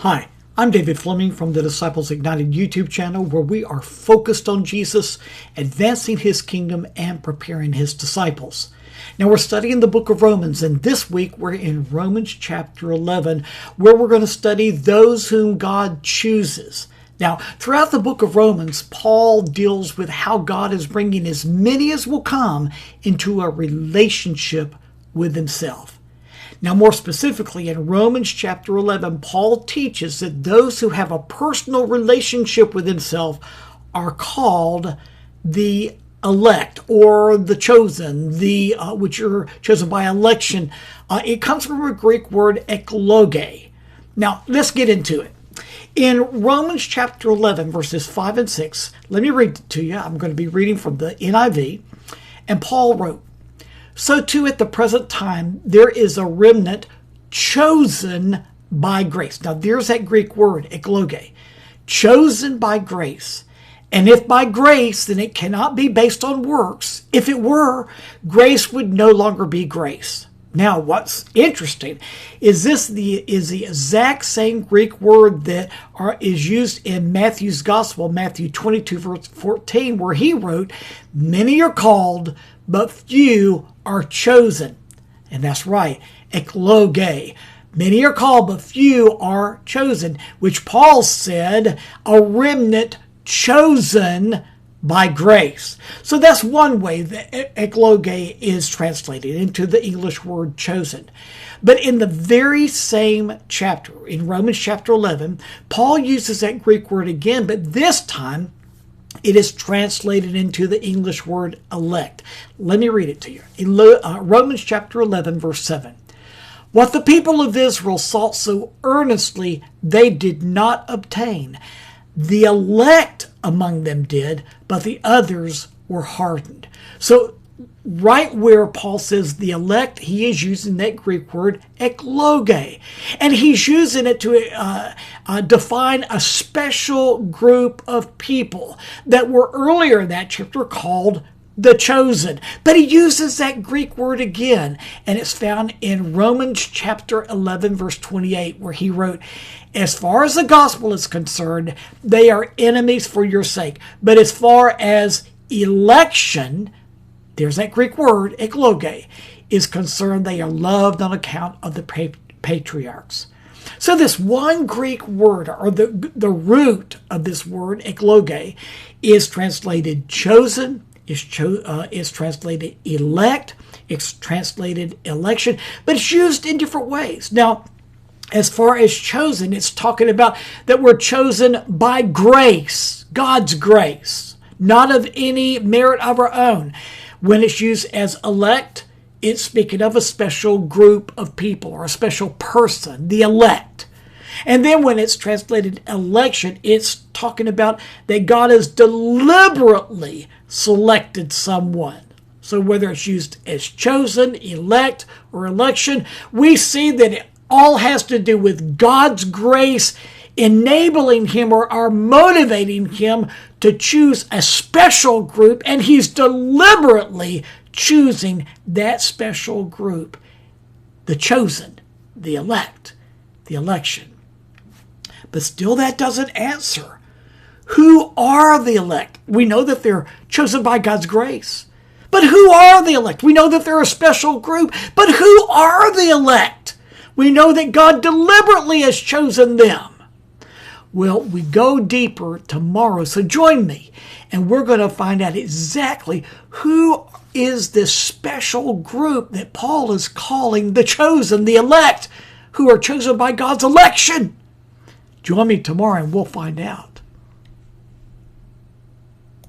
Hi, I'm David Fleming from the Disciples Ignited YouTube channel, where we are focused on Jesus, advancing his kingdom, and preparing his disciples. Now we're studying the book of Romans, and this week we're in Romans chapter 11, where we're going to study those whom God chooses. Now, throughout the book of Romans, Paul deals with how God is bringing as many as will come into a relationship with himself. Now, more specifically, in Romans chapter 11, Paul teaches that those who have a personal relationship with himself are called the elect, or the chosen, which are chosen by election. It comes from a Greek word, ekloge. Now, let's get into it. In Romans chapter 11, verses 5 and 6, let me read it to you. I'm going to be reading from the NIV. And Paul wrote, "So too at the present time there is a remnant chosen by grace." Now there's that Greek word, ekloge. Chosen by grace. And if by grace, then it cannot be based on works. If it were, grace would no longer be grace. Now, what's interesting is the exact same Greek word that is used in Matthew's Gospel, Matthew 22, verse 14, where he wrote, "Many are called, but few are chosen." And that's right, ekloge. Many are called, but few are chosen, which Paul said, a remnant chosen by grace. So that's one way that ekloge is translated into the English word chosen. But in the very same chapter, in Romans chapter 11, Paul uses that Greek word again, but this time it is translated into the English word elect. Let me read it to you. In Romans chapter 11, verse 7. "What the people of Israel sought so earnestly, they did not obtain. The elect among them did, but the others were hardened." So right where Paul says the elect, he is using that Greek word ekloge. And he's using it to define a special group of people that were earlier in that chapter called the chosen. But he uses that Greek word again, and it's found in Romans chapter 11, verse 28, where he wrote, "As far as the gospel is concerned, they are enemies for your sake. But as far as election," there's that Greek word, ekloge, "is concerned, they are loved on account of the patriarchs." So this one Greek word, or the root of this word, ekloge, is translated chosen, is translated elect, it's translated election, but it's used in different ways. Now, as far as chosen, it's talking about that we're chosen by grace, God's grace, not of any merit of our own. When it's used as elect, it's speaking of a special group of people or a special person, the elect. And then when it's translated election, it's talking about that God has deliberately selected someone. So whether it's used as chosen, elect, or election, we see that it all has to do with God's grace enabling him or motivating him to choose a special group, and he's deliberately choosing that special group, the chosen, the elect, the election. But still that doesn't answer. Who are the elect? We know that they're chosen by God's grace. But who are the elect? We know that they're a special group. But who are the elect? We know that God deliberately has chosen them. Well, we go deeper tomorrow, so join me. And we're going to find out exactly who is this special group that Paul is calling the chosen, the elect, who are chosen by God's election. Join me tomorrow and we'll find out.